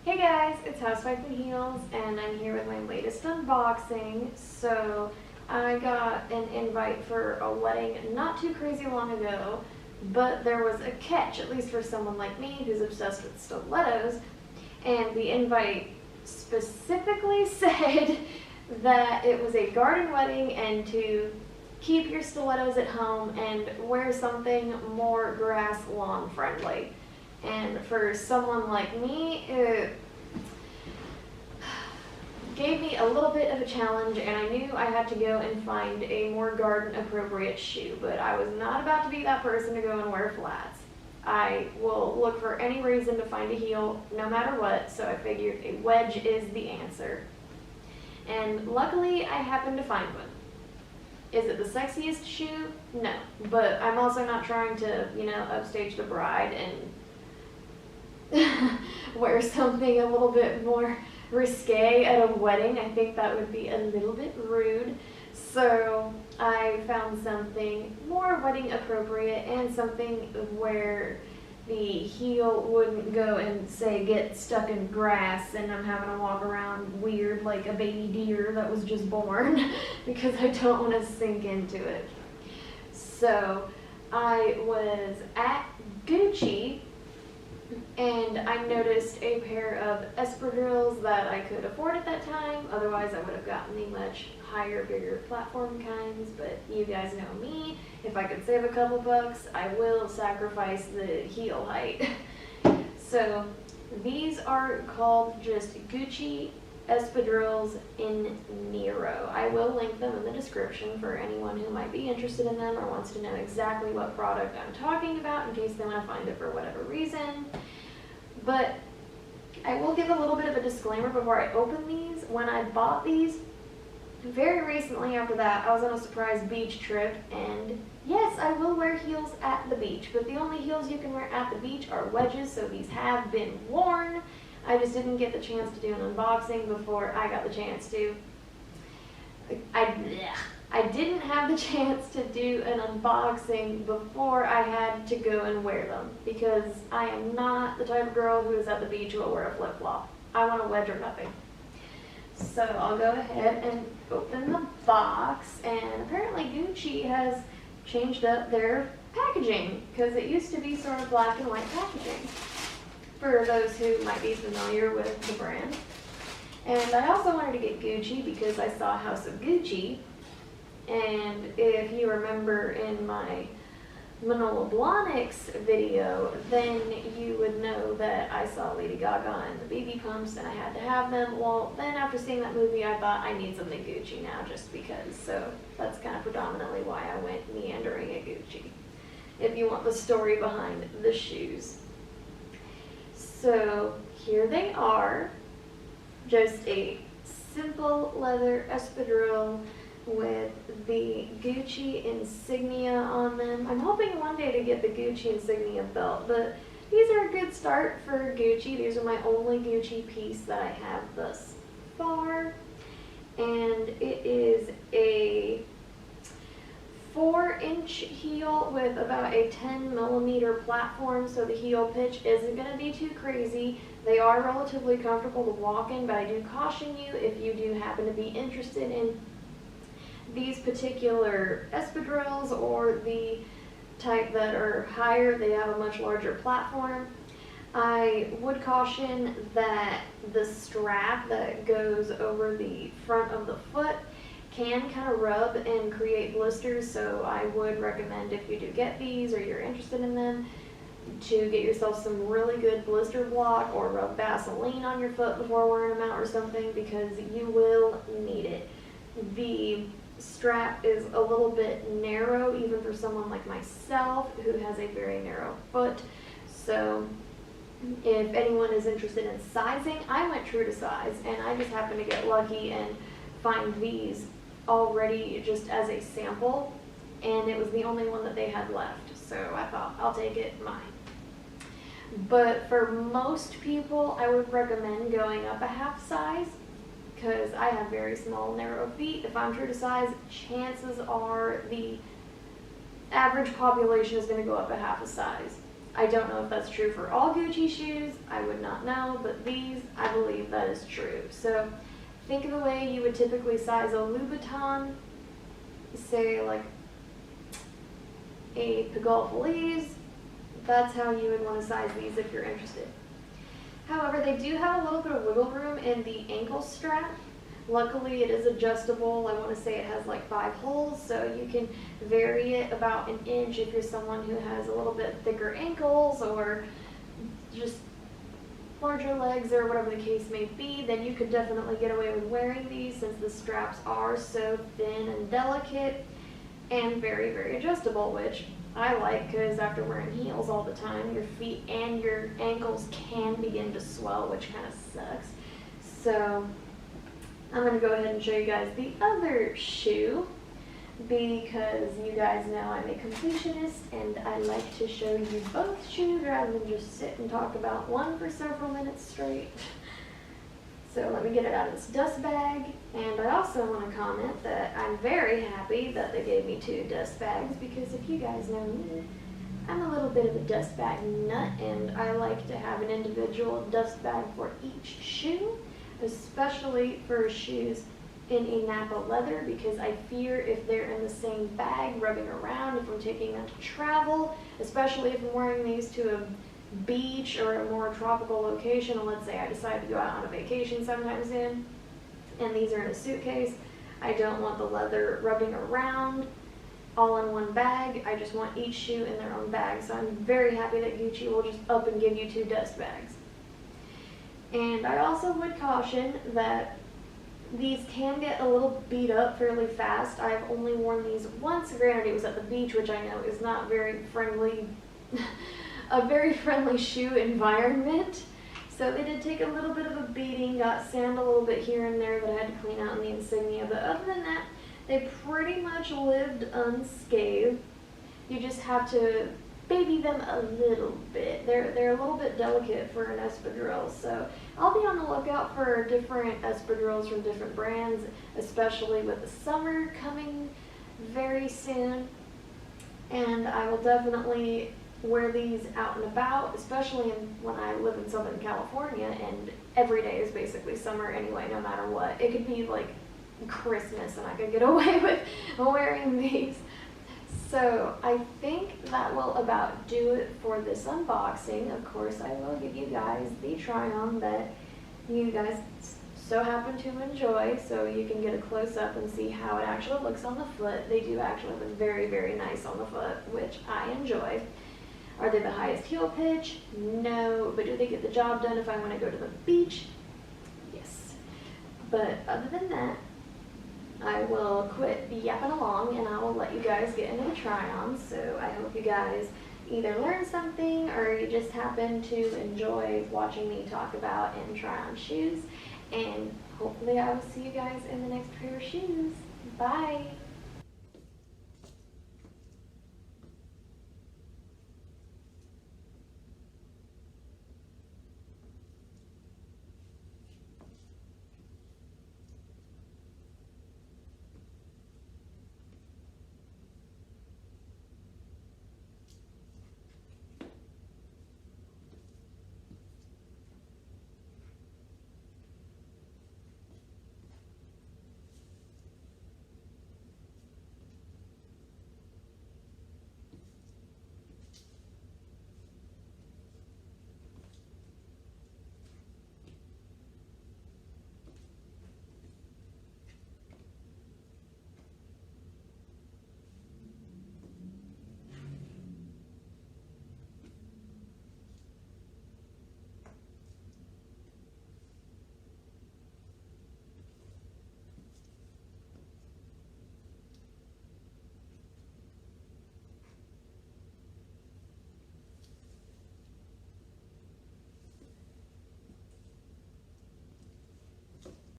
Hey guys, it's Housewife in Heels, and I'm here with my latest unboxing. So, I got an invite for a wedding not too crazy long ago, but there was a catch, at least for someone like me who's obsessed with stilettos, and the invite specifically said that it was a garden wedding and to keep your stilettos at home and wear something more grass lawn friendly. And for someone like me, it gave me a little bit of a challenge, and I knew I had to go and find a more garden appropriate shoe, but I was not about to be that person to go and wear flats. I will look for any reason to find a heel no matter what, so I figured a wedge is the answer. And luckily I happened to find one. Is it the sexiest shoe? No, but I'm also not trying to, upstage the bride and wear something a little bit more risque at a wedding. I think that would be a little bit rude. So I found something more wedding appropriate and something where the heel wouldn't go and say get stuck in grass and I'm having to walk around weird like a baby deer that was just born because I don't want to sink into it. So I was at Gucci and I noticed a pair of espadrilles that I could afford at that time. Otherwise, I would have gotten the much higher, bigger platform kinds. But you guys know me. If I could save a couple bucks, I will sacrifice the heel height. So these are called just Gucci espadrilles in Nero. I will link them in the description for anyone who might be interested in them or wants to know exactly what product I'm talking about in case they want to find it for whatever reason. But I will give a little bit of a disclaimer before I open these. When I bought these, very recently after that, I was on a surprise beach trip, and yes, I will wear heels at the beach, but the only heels you can wear at the beach are wedges, so these have been worn. I just didn't get the chance to do an unboxing before I got the chance to. I didn't have the chance to do an unboxing before I had to go and wear them because I am not the type of girl who is at the beach who will wear a flip-flop. I want a wedge or nothing. So I'll go ahead and open the box, and apparently Gucci has changed up their packaging because it used to be sort of black and white packaging, for those who might be familiar with the brand. And I also wanted to get Gucci because I saw House of Gucci, and if you remember in my Manola Blahniks video, then you would know that I saw Lady Gaga and the BB pumps and I had to have them. Well, then after seeing that movie, I thought I need something Gucci now just because, so that's kind of predominantly why I went meandering at Gucci, if you want the story behind the shoes. So here they are, just a simple leather espadrille with the Gucci insignia on them. I'm hoping one day to get the Gucci insignia belt, but these are a good start for Gucci. These are my only Gucci piece that I have thus far, and it is a 4-inch heel with about a 10mm platform, so the heel pitch isn't going to be too crazy. They are relatively comfortable to walk in, but I do caution you, if you do happen to be interested in these particular espadrilles or the type that are higher, they have a much larger platform. I would caution that the strap that goes over the front of the foot can kind of rub and create blisters, so I would recommend, if you do get these or you're interested in them, to get yourself some really good blister block or rub Vaseline on your foot before wearing them out or something, because you will need it. The strap is a little bit narrow even for someone like myself who has a very narrow foot, so if anyone is interested in sizing, I went true to size, and I just happened to get lucky and find these already just as a sample, and it was the only one that they had left, so I thought I'll take it mine. But for most people, I would recommend going up a half size because I have very small, narrow feet. If I'm true to size, chances are the average population is going to go up a half a size. I don't know if that's true for all Gucci shoes. I would not know, but these, I believe that is true. So think of the way you would typically size a Louboutin, say like a Pigalle Feliz. That's how you would want to size these if you're interested. However, they do have a little bit of wiggle room in the ankle strap. Luckily, it is adjustable. I want to say it has like 5 holes, so you can vary it about an inch if you're someone who has a little bit thicker ankles or just larger legs or whatever the case may be. Then you could definitely get away with wearing these since the straps are so thin and delicate and very, very adjustable, which I like because after wearing heels all the time, your feet and your ankles can begin to swell, which kind of sucks. So I'm going to go ahead and show you guys the other shoe because you guys know I'm a completionist and I like to show you both shoes rather than just sit and talk about one for several minutes straight. So let me get it out of this dust bag. And I also want to comment that I'm very happy that they gave me 2 dust bags because if you guys know me, I'm a little bit of a dust bag nut and I like to have an individual dust bag for each shoe, especially for shoes in a Napa leather because I fear if they're in the same bag rubbing around, if I'm taking them to travel, especially if I'm wearing these to a beach or a more tropical location, and let's say I decide to go out on a vacation sometime soon, and these are in a suitcase, I don't want the leather rubbing around all in one bag. I just want each shoe in their own bag, so I'm very happy that Gucci will just up and give you 2 dust bags. And I also would caution that these can get a little beat up fairly fast. I've only worn these once, granted it was at the beach, which I know is not very friendly, a very friendly shoe environment. So they did take a little bit of a beating, got sand a little bit here and there that I had to clean out in the insignia, but other than that, they pretty much lived unscathed. You just have to baby them a little bit. They're a little bit delicate for an espadrille, so I'll be on the lookout for different espadrilles from different brands, especially with the summer coming very soon. And I will definitely wear these out and about, especially when I live in Southern California, and every day is basically summer anyway, no matter what. It could be like Christmas and I could get away with wearing these. So I think that will about do it for this unboxing. Of course, I will give you guys the try-on that you guys so happen to enjoy, so you can get a close-up and see how it actually looks on the foot. They do actually look very, very nice on the foot, which I enjoy. Are they the highest heel pitch? No, but do they get the job done if I want to go to the beach? Yes. But other than that, I will quit yapping along and I will let you guys get into the try-on. So I hope you guys either learn something or you just happen to enjoy watching me talk about and try on shoes. And hopefully I will see you guys in the next pair of shoes. Bye!